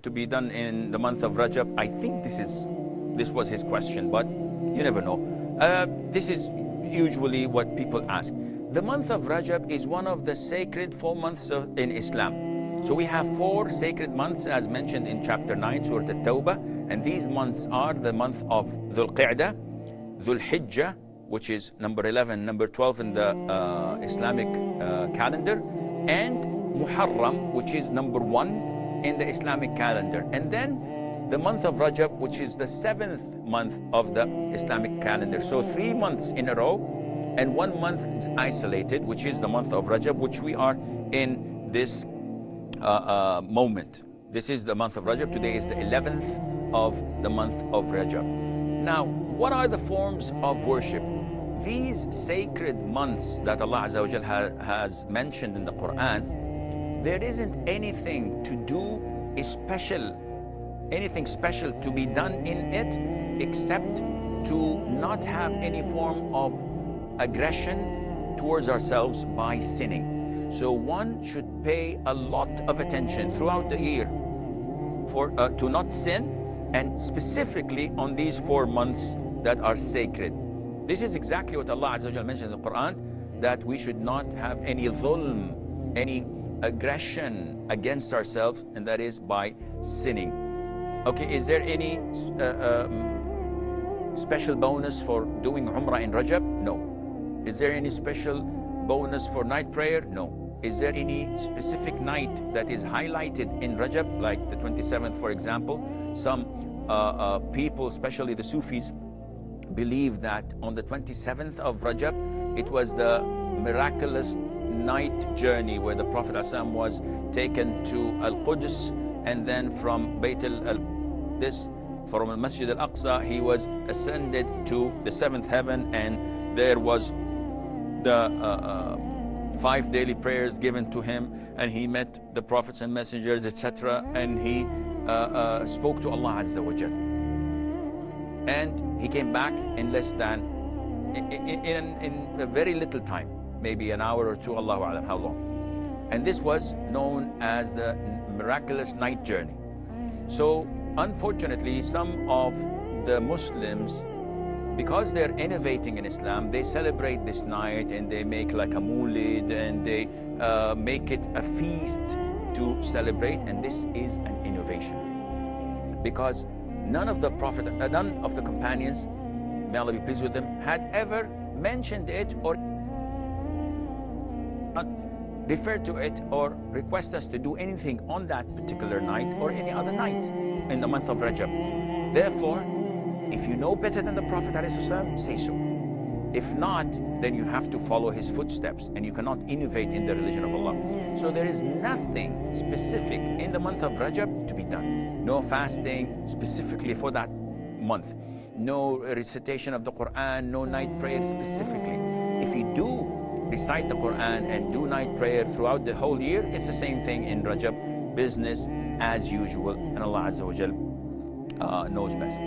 to be done in the month of Rajab? I think this was his question, but you never know. This is usually what people ask. The month of Rajab is one of the sacred 4 months in Islam. So we have 4 sacred months as mentioned in chapter 9, Surah At-Tawbah, and these months are the month of Dhul Qa'dah, Dhul Hijjah, which is number 11, number 12 in the Islamic calendar, and Muharram, which is number 1 in the Islamic calendar, and then the month of Rajab, which is the 7th month of the Islamic calendar. So 3 months in a row, and 1 month is isolated, which is the month of Rajab, which we are in this moment. This is the month of Rajab. Today is the 11th of the month of Rajab. Now, what are the forms of worship? These sacred months that Allah Azza wa Jal has mentioned in the Qur'an, there isn't anything to do anything special to be done in it, except to not have any form of aggression towards ourselves by sinning. So one should pay a lot of attention throughout the year to not sin, and specifically on these 4 months that are sacred. This is exactly what Allah Azza wa Jal mentioned in the Qur'an, that we should not have any dhulm, any aggression against ourselves, and that is by sinning. Okay, is there any special bonus for doing Umrah in Rajab? No. Is there any special bonus for night prayer? No. Is there any specific night that is highlighted in Rajab, like the 27th, for example? Some people, especially the Sufis, believe that on the 27th of Rajab, it was the miraculous night journey where the Prophet ﷺ was taken to Al-Quds, and then from from Masjid Al-Aqsa, he was ascended to the 7th heaven, and there was the 5 daily prayers given to him, and he met the prophets and messengers, etc., and he spoke to Allah Azza wa Jal. And he came back in less than, in a very little time, maybe an hour or 2, Allahu A'lam how long. And this was known as the miraculous night journey. So unfortunately, some of the Muslims, because they're innovating in Islam, they celebrate this night and they make like a moolid, and they make it a feast to celebrate, and this is an innovation. Because none of the companions, may Allah be pleased with them, had ever mentioned it or referred to it or request us to do anything on that particular night or any other night in the month of Rajab. Therefore, if you know better than the Prophet ﷺ, say so. If not, then you have to follow his footsteps, and you cannot innovate in the religion of Allah. So there is nothing specific in the month of Rajab to be done. No fasting specifically for that month. No recitation of the Qur'an, no night prayer specifically. If you do recite the Qur'an and do night prayer throughout the whole year, it's the same thing in Rajab, business as usual, and Allah Azza wa Jal knows best.